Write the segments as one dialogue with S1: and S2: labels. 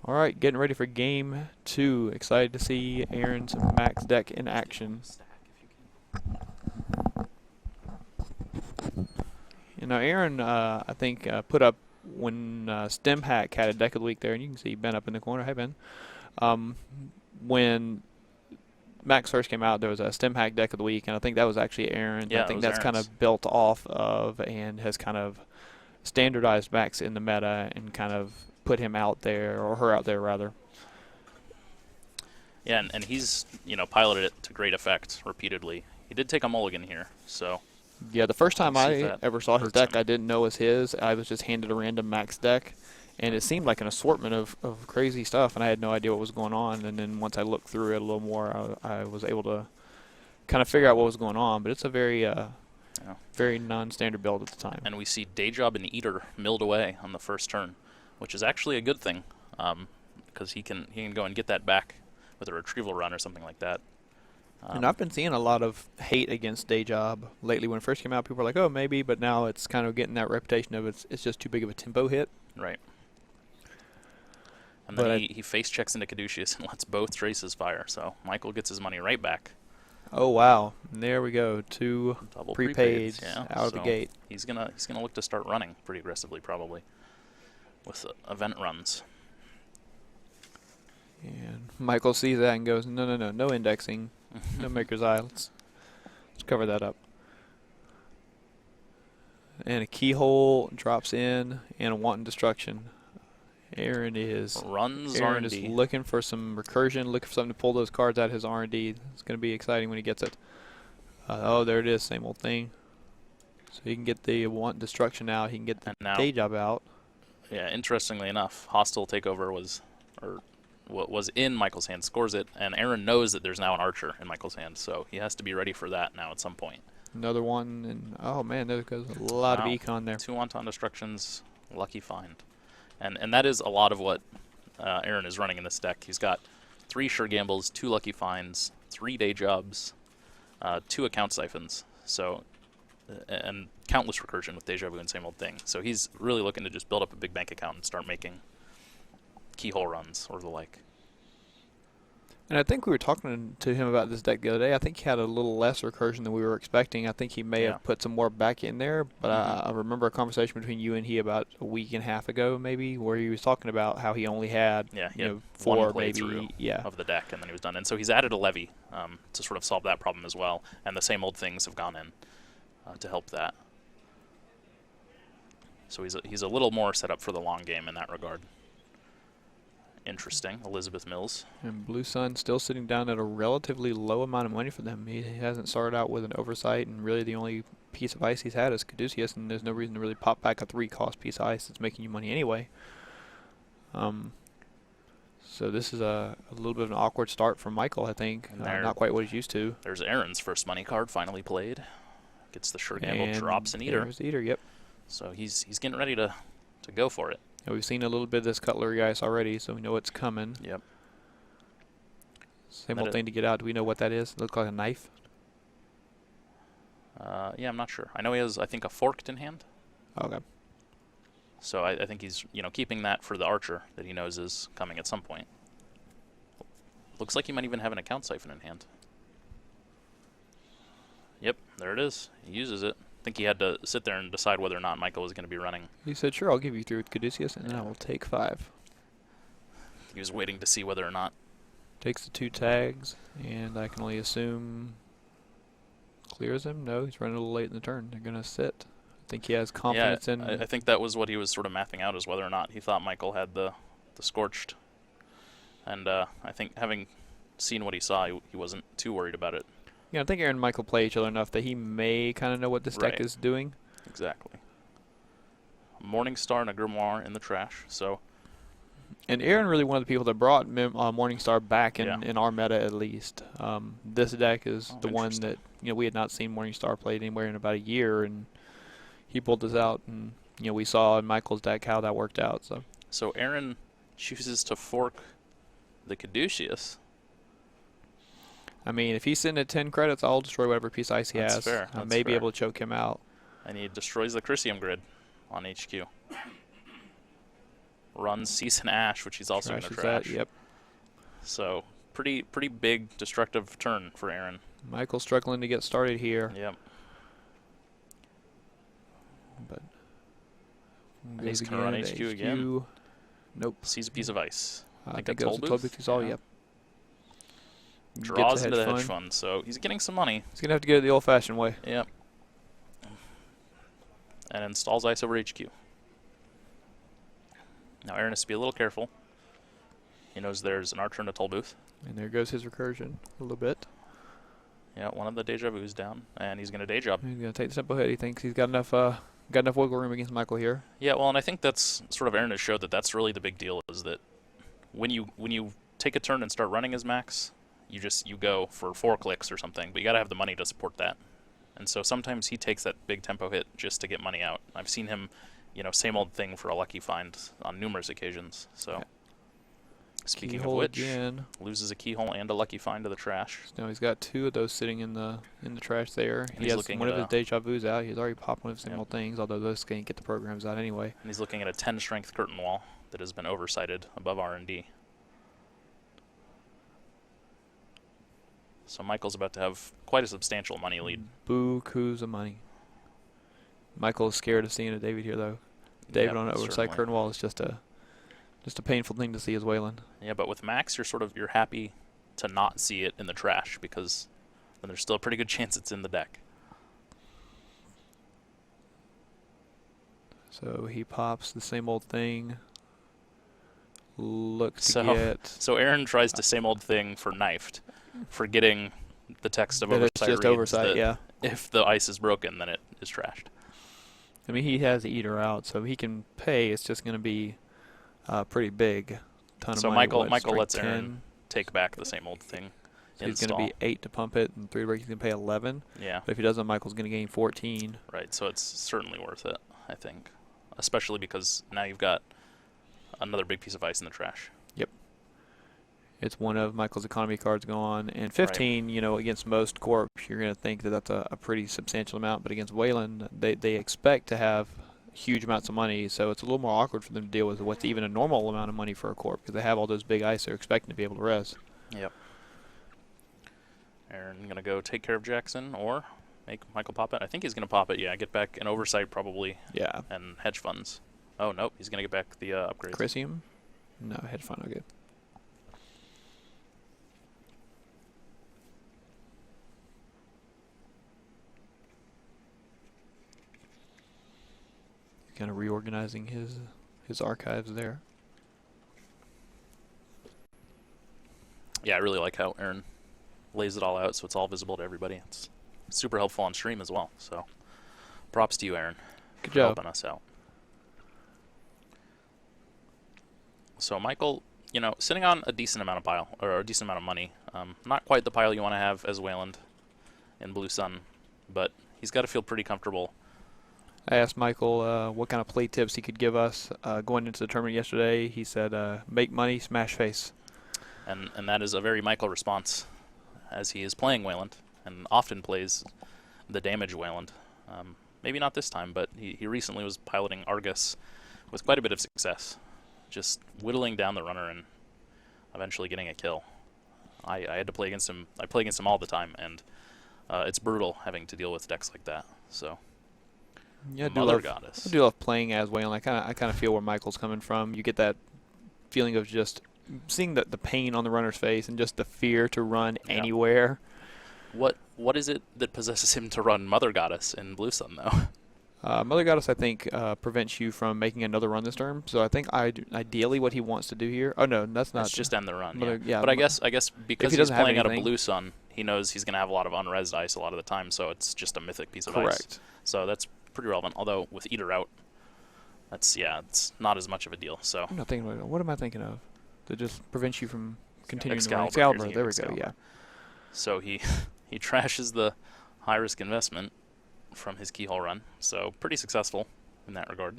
S1: All right, getting ready for game 2. Excited to see Aaron's max deck in action. You know, Aaron, I think, put up when StemHack had a deck of the week there, and you can see Ben up in the corner. Hey, Ben. When Max first came out, there was a StemHack deck of the week, and I think that was actually Aaron.
S2: Yeah,
S1: I think
S2: it was
S1: that's kind
S2: Aaron's.
S1: of built off of and has kind of standardized Max in the meta and kind of put him out there, or her out there, rather.
S2: Yeah, and he's, piloted it to great effect repeatedly. He did take a mulligan here, so
S1: Yeah, the first time
S2: let's see if
S1: I
S2: that
S1: ever saw his
S2: hurts
S1: deck,
S2: him.
S1: I didn't know it was his. I was just handed a random Max deck, and it seemed like an assortment of crazy stuff, and I had no idea what was going on. And then once I looked through it a little more, I was able to kind of figure out what was going on. But it's a very, very non-standard build at the time.
S2: And we see Dayjob and Eater milled away on the first turn, which is actually a good thing, because he can go and get that back with a retrieval run or something like that.
S1: And I've been seeing a lot of hate against Dayjob lately. When it first came out, people were like, "Oh, maybe," but now it's kind of getting that reputation of it's just too big of a tempo hit.
S2: Right. And
S1: But
S2: then he face checks into Caduceus and lets both traces fire, so Michael gets his money right back.
S1: Oh wow! And there we go, 2
S2: Double
S1: prepaids
S2: yeah,
S1: out of the gate.
S2: He's gonna look to start running pretty aggressively, probably, with event runs.
S1: And Michael sees that and goes, no indexing, no maker's eye. Let's cover that up. And a Keyhole drops in and a wanton destruction. Aaron is
S2: R&D.
S1: looking for some recursion, looking for something to pull those cards out of his R&D. It's going to be exciting when he gets it. Oh, there it is, same old thing. So he can get the wanton destruction out. He can get the Dayjob out.
S2: Yeah, interestingly enough, hostile takeover was in Michael's hand, scores it, and Aaron knows that there's now an archer in Michael's hand, so he has to be ready for that now at some point.
S1: Another one, and oh man, there goes a lot of econ there.
S2: 2 wanton destructions, lucky find. And that is a lot of what Aaron is running in this deck. He's got 3 sure gambles, 2 lucky finds, 3 day jobs, 2 account siphons, so and countless recursion with Deja Vu and same old thing. So he's really looking to just build up a big bank account and start making Keyhole runs or the like.
S1: And I think we were talking to him about this deck the other day. I think he had a little less recursion than we were expecting. I think he may have put some more back in there, but I remember a conversation between you and he about a week and a half ago, maybe, where he was talking about how he only had,
S2: he had
S1: 4
S2: one
S1: maybe
S2: playthrough of the deck, and then he was done. And so he's added a levy to sort of solve that problem as well, and the same old things have gone in to help that. So he's a little more set up for the long game in that regard. Interesting. Elizabeth Mills.
S1: And Blue Sun still sitting down at a relatively low amount of money for them. He hasn't started out with an oversight, and really the only piece of ice he's had is Caduceus, and there's no reason to really pop back a 3-cost piece of ice that's making you money anyway. So this is a little bit of an awkward start for Michael, I think. Not quite what he's used to.
S2: There's Aaron's first money card finally played. Gets the sure gamble, drops an Eater.
S1: There's Eater, yep.
S2: So he's getting ready to go for it.
S1: Yeah, we've seen a little bit of this cutlery ice already, so we know it's coming.
S2: Yep.
S1: Same old thing to get out. Do we know what that is? It looks like a knife.
S2: Yeah, I'm not sure. I know he has, I think, a forked in hand.
S1: Okay.
S2: So I think he's, keeping that for the archer that he knows is coming at some point. Looks like he might even have an account siphon in hand. Yep, there it is. He uses it. I think he had to sit there and decide whether or not Michael was going to be running.
S1: He said, sure, I'll give you 3 with Caduceus, and then I will take 5.
S2: He was waiting to see whether or not.
S1: Takes the 2 tags, and I can only assume clears him. No, he's running a little late in the turn. They're going to sit. I think he has confidence in...
S2: I think that was what he was sort of mapping out, is whether or not he thought Michael had the Scorched. And I think having seen what he saw, he wasn't too worried about it.
S1: Yeah, I think Aaron and Michael play each other enough that he may kind of know what this deck is doing.
S2: Exactly. Morningstar and a Grimoire in the trash, so...
S1: And Aaron really one of the people that brought Morningstar back in our meta, at least. This deck is the one that we had not seen Morningstar played anywhere in about a year, and he pulled this out, and we saw in Michael's deck how that worked out.
S2: So Aaron chooses to fork the Caduceus.
S1: I mean, if he's sitting at 10 credits, I'll destroy whatever piece of ice he has.
S2: Fair.
S1: I may be able to choke him out.
S2: And he destroys the Chrysium grid on HQ. runs Season Ash, which he's also going to
S1: Trashes
S2: trash.
S1: that, yep.
S2: So pretty big destructive turn for Aaron.
S1: Michael's struggling to get started here.
S2: Yep.
S1: But
S2: And he's going to run HQ again.
S1: Nope.
S2: Sees a piece of ice.
S1: I think
S2: a
S1: it goes to toll booth. He's all,
S2: yeah.
S1: yep.
S2: Draws into the hedge fund, so he's getting some money.
S1: He's going to have to get it the old-fashioned way.
S2: Yep. And installs ice over HQ. Now Aaron has to be a little careful. He knows there's an archer in a toll booth.
S1: And there goes his recursion a little bit.
S2: Yeah, one of the deja vu's down, and he's going to day job.
S1: He's going to take the simple hit. He thinks he's got enough wiggle room against Michael here.
S2: Yeah, well, and I think that's sort of Aaron has showed that that's really the big deal, is that when you take a turn and start running as Max, you go for 4 clicks or something, but you got to have the money to support that. And so sometimes he takes that big tempo hit just to get money out. I've seen him, same old thing for a lucky find on numerous occasions. So, yeah. Speaking
S1: Keyhole
S2: of which,
S1: again.
S2: Loses a keyhole and a lucky find to the trash.
S1: So now he's got 2 of those sitting in the trash there.
S2: And
S1: he has one of his deja vus out. He's already popped one of the same old things, although those can't get the programs out anyway.
S2: And he's looking at a 10 strength curtain wall that has been oversighted above R&D. So Michael's about to have quite a substantial money lead.
S1: Bukus of money. Michael is scared of seeing a David here, though. David on an oversight curtain wall is just a painful thing to see as Wayland.
S2: Yeah, but with Max, you're happy to not see it in the trash, because then there's still a pretty good chance it's in the deck.
S1: So he pops the same old thing. Looks to get...
S2: So Aaron tries the same old thing for knifed, forgetting the text of
S1: that
S2: oversight
S1: it's just
S2: reads
S1: oversight,
S2: that
S1: yeah.
S2: if the ice is broken, then it is trashed.
S1: I mean, he has the eater out, so he can pay. It's just going to be pretty big. Ton of money.
S2: So Michael lets Aaron take back the same old thing.
S1: So he's going to be 8 to pump it, and 3 break he's going to pay 11.
S2: Yeah.
S1: But if he doesn't, Michael's going to gain 14.
S2: Right, so it's certainly worth it, I think. Especially because now you've got another big piece of ice in the trash.
S1: Yep. It's one of Michael's economy cards gone. And 15,
S2: right.
S1: Against most corps, you're going to think that that's a pretty substantial amount. But against Wayland, they expect to have huge amounts of money, so it's a little more awkward for them to deal with what's even a normal amount of money for a corp, because they have all those big ice they're expecting to be able to res.
S2: Yep. Aaron going to go take care of Jackson or make Michael pop it. I think he's going to pop it, yeah. Get back an oversight probably.
S1: Yeah.
S2: And hedge funds. Oh, nope. He's going to get back the upgrades.
S1: Chrysium? No, hedge fund, okay. Kind of reorganizing his archives there.
S2: Yeah, I really like how Aaron lays it all out so it's all visible to everybody. It's super helpful on stream as well. So props to you, Aaron.
S1: Good
S2: for
S1: job.
S2: Helping us out. So Michael, sitting on a decent amount of pile, or a decent amount of money. Not quite the pile you want to have as Wayland in Blue Sun, but he's got to feel pretty comfortable.
S1: I asked Michael what kind of play tips he could give us going into the tournament yesterday. He said, make money, smash face.
S2: And that is a very Michael response, as he is playing Wayland and often plays the damage Wayland. Maybe not this time, but he recently was piloting Argus with quite a bit of success, just whittling down the runner and eventually getting a kill. I had to play against him. I play against him all the time, and it's brutal having to deal with decks like that. So.
S1: Yeah,
S2: Mother Goddess.
S1: I do love playing as Wayland. I kind of feel where Michael's coming from. You get that feeling of just seeing the pain on the runner's face and just the fear to run anywhere.
S2: What is it that possesses him to run Mother Goddess in Blue Sun, though?
S1: Mother Goddess, I think, prevents you from making another run this turn. So I think ideally what he wants to do here. Oh no, that's not.
S2: It's just end the run.
S1: Mother,
S2: yeah. But I guess because he's playing out of Blue Sun, he knows he's going to have a lot of unresed ice a lot of the time. So it's just a mythic piece of ice.
S1: Correct.
S2: So that's pretty relevant. Although with Eater out, it's not as much of a deal. So
S1: I'm not thinking about it. What am I thinking of? That just prevents you from continuing to run.
S2: Excalibur.
S1: Excalibur. There we go. Yeah.
S2: So he trashes the high risk investment from his Keyhole run. So pretty successful in that regard.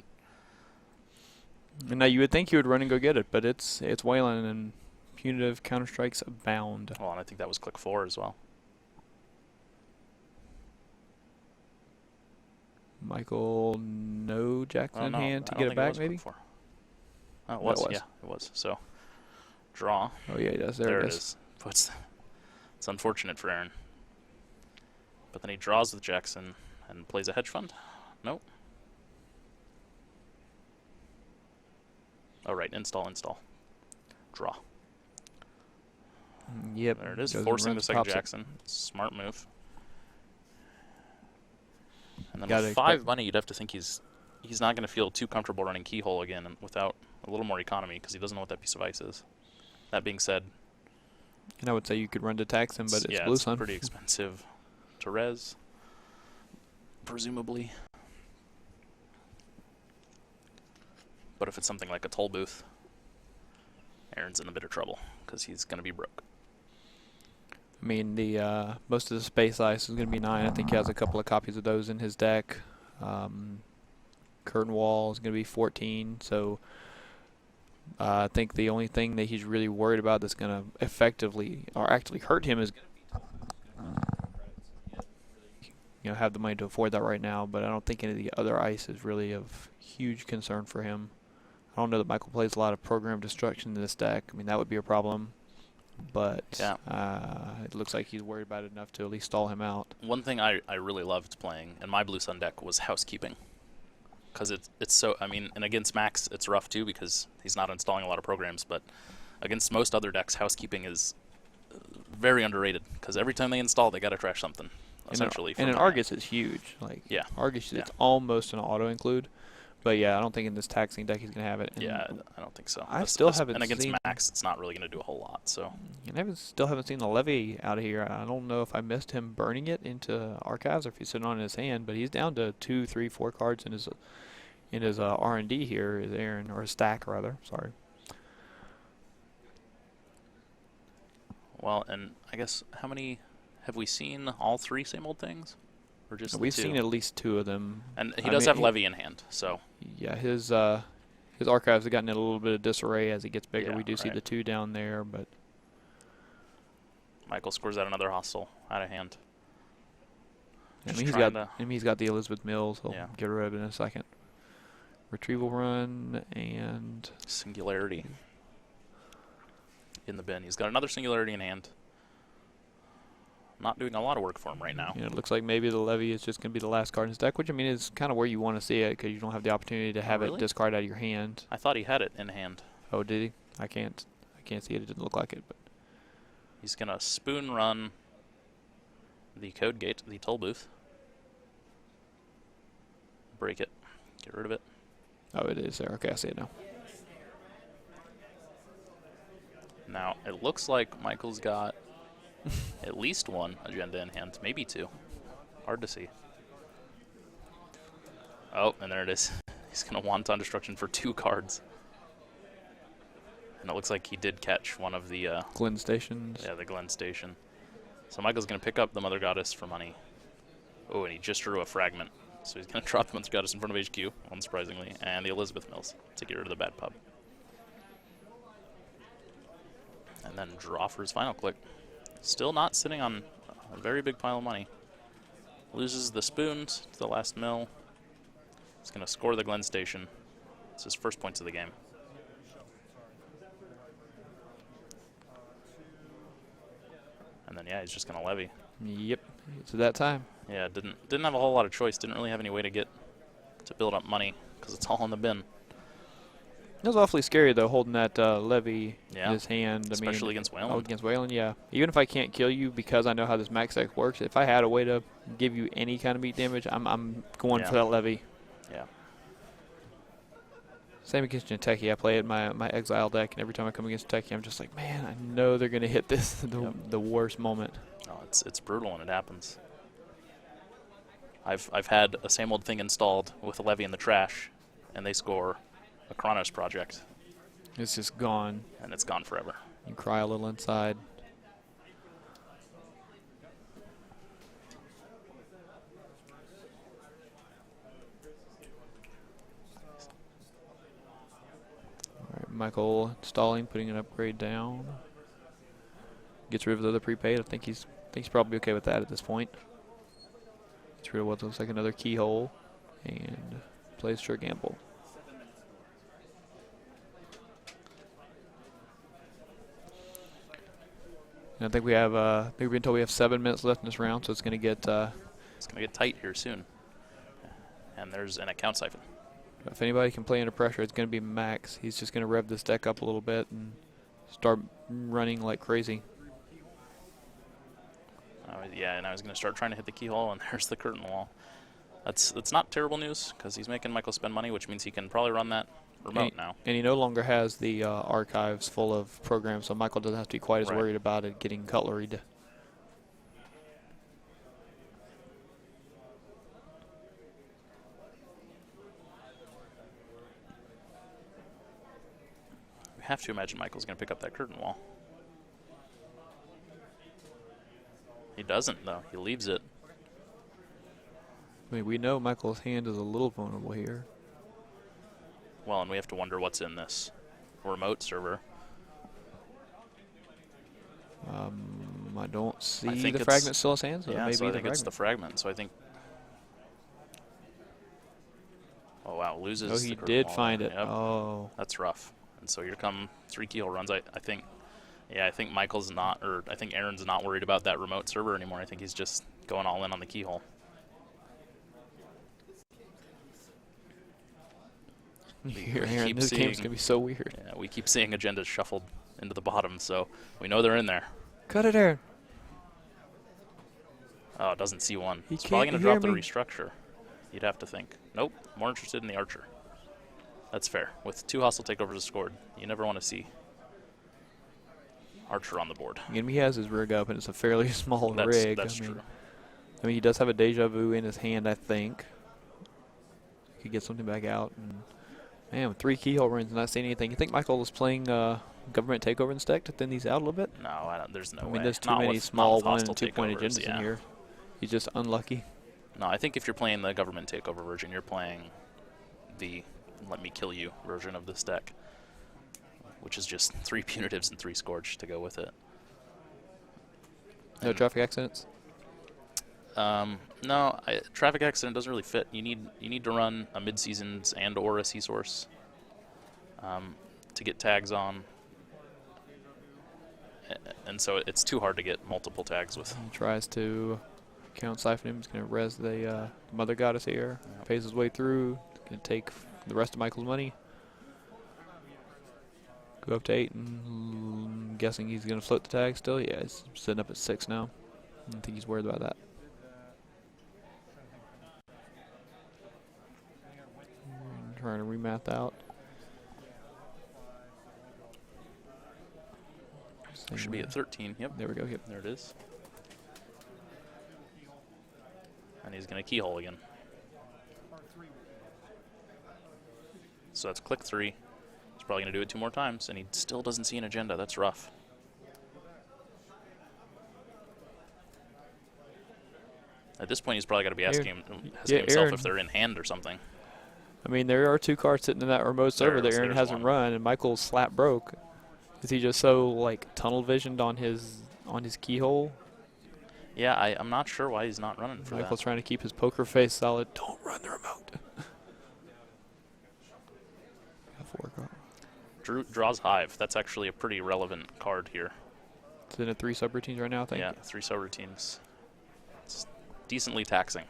S1: And now you would think he would run and go get it, but it's Wayland and punitive counter strikes abound.
S2: Well, and I think that was click 4 as well.
S1: Michael, no Jackson in hand to get it back, maybe?
S2: Oh, it
S1: No, it
S2: was.
S1: was.
S2: Yeah, it was. So, draw.
S1: Oh yeah, he does. There it is.
S2: Puts. It's unfortunate for Aaron. But then he draws with Jackson and plays a hedge fund. Nope. Oh right, install. Draw.
S1: Yep.
S2: There it is,
S1: Goes and
S2: forcing the
S1: runs,
S2: second
S1: pops it.
S2: Jackson. Smart move. And then
S1: Gotta
S2: with 5 money, you'd have to think he's not going to feel too comfortable running Keyhole again without a little more economy because he doesn't know what that piece of ice is. That being said,
S1: And I would say you could run to tax him, but it's
S2: yeah,
S1: Blue
S2: it's
S1: Sun.
S2: pretty expensive to res, presumably. But if it's something like a toll booth, Aaron's in a bit of trouble because he's going to be broke.
S1: I mean, the most of the space ice is going to be 9. I think he has a couple of copies of those in his deck. Curtain wall is going to be 14. So I think the only thing that he's really worried about that's going to effectively or actually hurt him is have the money to afford that right now. But I don't think any of the other ice is really of huge concern for him. I don't know that Michael plays a lot of program destruction in this deck. I mean, that would be a problem. But
S2: Yeah.
S1: it looks like he's worried about it enough to at least stall him out.
S2: One thing I really loved playing in my Blue Sun deck was housekeeping. Because it's so, I mean, and against Max, it's rough too because he's not installing a lot of programs. But against most other decks, housekeeping is very underrated. Because every time they install, they got to trash something, essentially.
S1: And an Argus is huge. Like,
S2: yeah.
S1: Argus,
S2: Yeah.
S1: it's almost an auto-include. But yeah, I don't think in this taxing deck he's going to have it. And
S2: yeah, I don't think so.
S1: I still haven't
S2: And against
S1: seen
S2: Max, it's not really going to do a whole lot. So.
S1: And I still haven't seen the Levy out of here. I don't know if I missed him burning it into archives or if he's sitting on his hand, but he's down to 2, 3, 4 cards in his R&D here. Is Aaron, or his stack rather? Sorry.
S2: Well, and I guess how many have we seen? All 3 same old things, or just
S1: We've
S2: the 2?
S1: seen at least 2 of them.
S2: And he does have Levy in hand, so.
S1: Yeah, his archives have gotten in a little bit of disarray as he gets bigger.
S2: Yeah,
S1: We do see
S2: right.
S1: the 2 down there, but
S2: Michael scores out another hostile out of hand.
S1: I
S2: Just
S1: mean,
S2: trying
S1: he's got the Elizabeth Mills. He'll
S2: Yeah.
S1: get rid of it in a second. Retrieval run and
S2: Singularity in the bin. He's got another Singularity in hand. Not doing a lot of work for him right now.
S1: it looks like maybe the Levy is just going to be the last card in his deck, which I mean is kind of where you want to see it because you don't have the opportunity to have
S2: really?
S1: it discard out of your hand.
S2: I thought he had it in hand.
S1: Oh, did he? I can't see it. It didn't look like it, but
S2: He's going to spoon run the code gate, the toll booth. Break it. Get rid of it.
S1: oh, it is there. Okay, I see it now.
S2: Now, it looks like Michael's got at least 1 agenda in hand, maybe 2. Hard to see. Oh, and there it is. He's going to Wanton Destruction for 2 cards. And it looks like he did catch one of the...
S1: Glen Stations.
S2: Yeah, the Glen Station. So Michael's going to pick up the Mother Goddess for money. Oh, and he just drew a fragment. So he's going to drop the Mother Goddess in front of HQ, unsurprisingly, and the Elizabeth Mills to get rid of the bad pub. And then draw for his final click. Still not sitting on a very big pile of money. Loses the spoons to the last mill. He's going to score the Glen Station. It's his first points of the game. And then, yeah, he's just going to levy.
S1: Yep, it's at that time.
S2: Yeah, didn't have a whole lot of choice. Didn't really have any way to build up money because it's all in the bin.
S1: It was awfully scary though, holding that Levy
S2: Yeah,
S1: in his hand.
S2: especially against Wayland.
S1: Oh, against Wayland, yeah. Even if I can't kill you because I know how this MaxX works, if I had a way to give you any kind of meat damage, I'm going
S2: Yeah.
S1: for that Levy.
S2: Yeah.
S1: Same against Jinteki. I play it in my Exile deck, and every time I come against Jinteki, I'm just like, man, I know they're going to hit this the worst moment.
S2: No, it's brutal when it happens. I've had a same old thing installed with a levy in the trash, and they score a Chronos project,
S1: It's just gone.
S2: and it's gone forever.
S1: You cry a little inside. All right, Michael installing, putting an upgrade down. Gets rid of the other prepaid. I think he's probably okay with that at this point. Gets rid of what looks like another keyhole, and plays sure gamble. And I think we have, we've been told we have 7 minutes left in this round, so it's going to get,
S2: It's going to get tight here soon. And there's an account siphon.
S1: if anybody can play under pressure, it's going to be Max. He's just going to rev this deck up a little bit and start running like crazy.
S2: Yeah, and I was going to start trying to hit the keyhole, and there's the curtain wall. That's not terrible news, because he's making Michael spend money, which means he can probably run that remote now.
S1: And he no longer has the archives full of programs, so Michael doesn't have to be quite as
S2: Right.
S1: worried about it getting cutleried.
S2: We have to imagine Michael's going to pick up that curtain wall. He doesn't, though. He leaves it.
S1: I mean, we know Michael's hand is a little vulnerable here.
S2: Well, and we have to wonder what's in this remote server.
S1: I don't see
S2: think
S1: the
S2: it's-
S1: fragment still in his hands. So
S2: Yeah,
S1: maybe
S2: so I
S1: the
S2: think it's the
S1: fragment.
S2: fragment. So I think... Oh, wow, loses
S1: Oh,
S2: the
S1: he
S2: curtain
S1: did
S2: wall
S1: find
S2: there.
S1: it.
S2: Yep.
S1: Oh.
S2: That's rough. And so here come 3 keyhole runs. I think, yeah, I think Michael's not, or I think Aaron's not worried about that remote server anymore. I think he's just going all in on the keyhole.
S1: Here,
S2: We
S1: Aaron,
S2: keep
S1: this game's
S2: seeing-
S1: going to be so weird.
S2: Yeah, we keep seeing agendas shuffled into the bottom, so we know they're in there.
S1: Cut it, Aaron.
S2: Oh, it doesn't see one.
S1: He
S2: It's probably
S1: can't
S2: going to drop
S1: hear
S2: the
S1: me.
S2: restructure. You'd have to think. Nope, more interested in the archer. That's fair. With 2 hostile takeovers scored, you never want to see archer on the board.
S1: And he has his rig up, and it's a fairly small rig.
S2: That's
S1: I mean,
S2: true.
S1: I mean, he does have a deja vu in his hand, I think. He could get something back out. And man, with 3 keyhole runs and not seeing anything, you think Michael is playing government takeover in this deck to thin these out a little bit?
S2: No, I don't, there's no way.
S1: I mean, there's too
S2: Not
S1: many
S2: with- not
S1: small
S2: with
S1: 1
S2: hostile
S1: and 2 point
S2: takeovers,
S1: agendas
S2: yeah.
S1: in here. He's just unlucky.
S2: No, I think if you're playing the government takeover version, you're playing the let me kill you version of this deck, which is just 3 punitives and 3 scourge to go with it.
S1: No traffic accidents?
S2: No, traffic accident doesn't really fit. You need to run a mid-seasons and or a C-source to get tags on, and so it's too hard to get multiple tags with.
S1: He tries to count siphon him. He's going to res the mother goddess here.
S2: Yep.
S1: Pays his way through. Going to take the rest of Michael's money. Go up to 8, and I'm guessing he's going to float the tag still. Yeah, he's sitting up at 6 now. I don't think he's worried about that. Trying to remath out.
S2: Should be at 13. Yep,
S1: There we go. Yep.
S2: there it is. And he's going to keyhole again. So that's click 3. He's probably going to do it 2 more times, and he still doesn't see an agenda. That's rough. At this point, he's probably got to be asking himself
S1: Aaron.
S2: if they're in hand or something.
S1: I mean, there are 2 cards sitting in that remote server that Aaron
S2: there's
S1: hasn't
S2: one.
S1: run, and Michael's slap broke. Is he just so like tunnel visioned on his keyhole?
S2: Yeah, I'm not sure why he's not running for
S1: Michael's
S2: that.
S1: trying to keep his poker face solid. Don't run the remote. Got 4
S2: Draws Hive. That's actually a pretty relevant card here.
S1: It's in a 3 subroutines right now, I think.
S2: Yeah, 3 subroutines. It's decently taxing.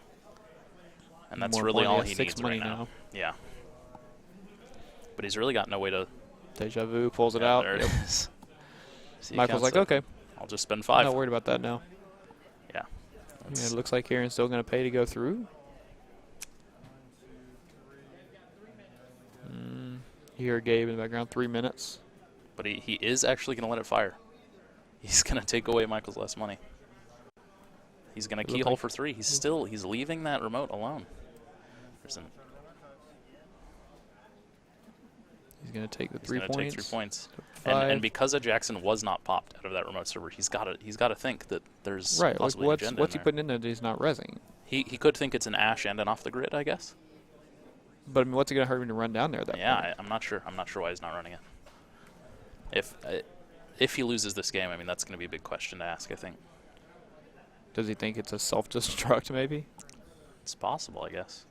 S2: And that's
S1: More
S2: really
S1: money,
S2: all
S1: yeah,
S2: he
S1: 6
S2: needs
S1: money
S2: right now.
S1: now.
S2: Yeah. But he's really got no way to...
S1: Deja vu pulls it
S2: Yeah,
S1: out.
S2: there it
S1: Yep.
S2: is. See, he
S1: Michael's
S2: counts
S1: like,
S2: it.
S1: okay,
S2: I'll just spend
S1: I'm
S2: 5.
S1: not worried about that now.
S2: Yeah.
S1: Yeah, it looks like Aaron's still going to pay to go through. You hear Gabe in the background, 3 minutes.
S2: But he is actually going to let it fire. He's going to take away Michael's last money. He's going to
S1: Look
S2: keyhole
S1: like-
S2: for 3. He's leaving that remote alone. There's an,
S1: He's going to take the
S2: he's
S1: 3
S2: going to
S1: points.
S2: take 3 points.
S1: 5.
S2: And because Jackson was not popped out of that remote server, he's got to think that there's
S1: Right, like
S2: possibly an agenda
S1: what's
S2: in
S1: he
S2: there.
S1: putting in there that he's not rezzing?
S2: He could think it's an Ash and an off the grid, I guess.
S1: But I mean, what's it going to hurt him to run down there at that point?
S2: Yeah, I'm not sure. I'm not sure why he's not running it. If he loses this game, I mean, that's going to be a big question to ask, I think.
S1: Does he think it's a self-destruct, maybe?
S2: It's possible, I guess.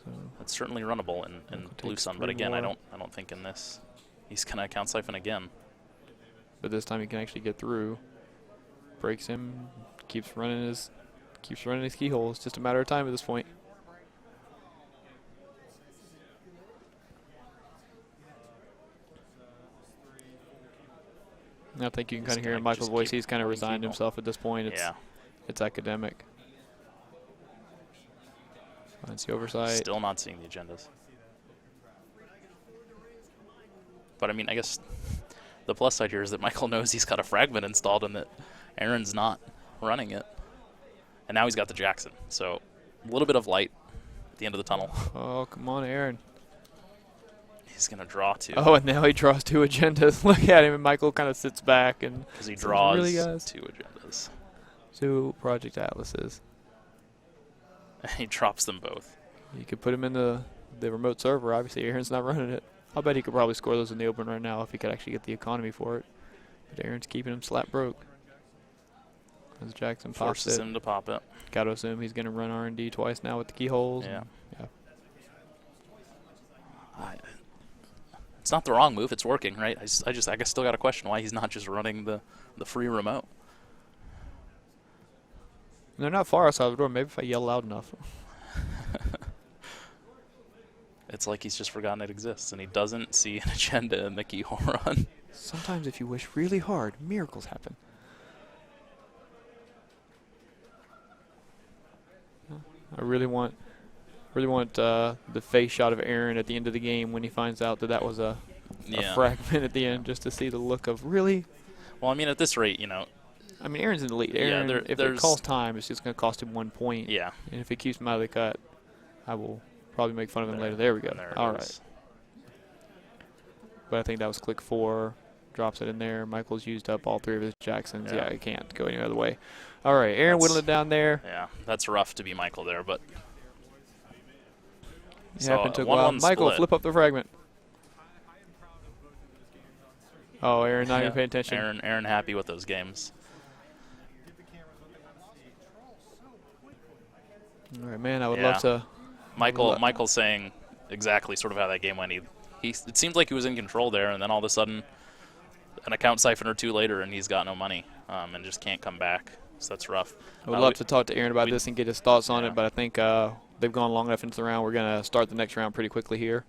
S1: So
S2: It's certainly runnable in
S1: Michael
S2: Blue
S1: takes
S2: Sun, but
S1: 3
S2: again, I
S1: more.
S2: don't think in this. He's going to account siphon again.
S1: but this time he can actually get through. Breaks him, keeps running his keyhole. It's just a matter of time at this point. I think you can kind of hear in Michael's voice. He's kind of resigned himself at this point. It's academic. Finds the oversight.
S2: Still not seeing the agendas. But I mean, I guess the plus side here is that Michael knows he's got a fragment installed and that Aaron's not running it. And now he's got the Jackson. So a little bit of light at the end of the tunnel.
S1: Oh, come on, Aaron.
S2: He's going to draw 2.
S1: Oh, and now he draws 2 agendas. Look at him, and Michael kind of sits back. And
S2: because he draws
S1: really
S2: 2 agendas.
S1: 2 Project Atlases.
S2: He drops them both.
S1: You could put him in the remote server. Obviously, Aaron's not running it. I'll bet he could probably score those in the open right now if he could actually get the economy for it. But Aaron's keeping him slap broke. As Jackson pops
S2: Forces him to pop it.
S1: Got to assume he's going to run R&D twice now with the keyholes.
S2: Yeah.
S1: Yeah.
S2: It's not the wrong move. It's working, right? I still got a question why he's not just running the free remote.
S1: And they're not far outside the door. Maybe if I yell loud enough.
S2: It's like he's just forgotten it exists, and he doesn't see an agenda in the keyhole run.
S1: Sometimes if you wish really hard, miracles happen. I really want the face shot of Aaron at the end of the game when he finds out that was a fragment at the end, just to see the look of really.
S2: Well, I mean, at this rate, you know.
S1: I mean, Aaron's in the lead. Aaron, if it calls time, it's just going to cost him 1 point.
S2: Yeah.
S1: And if it keeps him out of the cut, I will probably make fun of him later. There we go. All right. But I think that was click 4. Drops it in there. Michael's used up all 3 of his Jacksons. Yeah, he can't go any other way. All right, Aaron whittling it down there.
S2: Yeah, that's rough to be Michael there, but.
S1: It happened to Michael, flip up the fragment. Oh, Aaron not even paying attention.
S2: Aaron happy with those games.
S1: All right, man, I would love to.
S2: Michael's saying exactly sort of how that game went. It seemed like he was in control there, and then all of a sudden, an account siphon or 2 later, and he's got no money and just can't come back. So that's rough.
S1: I would love to talk to Aaron about this and get his thoughts on it, but I think they've gone long enough into the round. We're going to start the next round pretty quickly here.
S2: Yeah.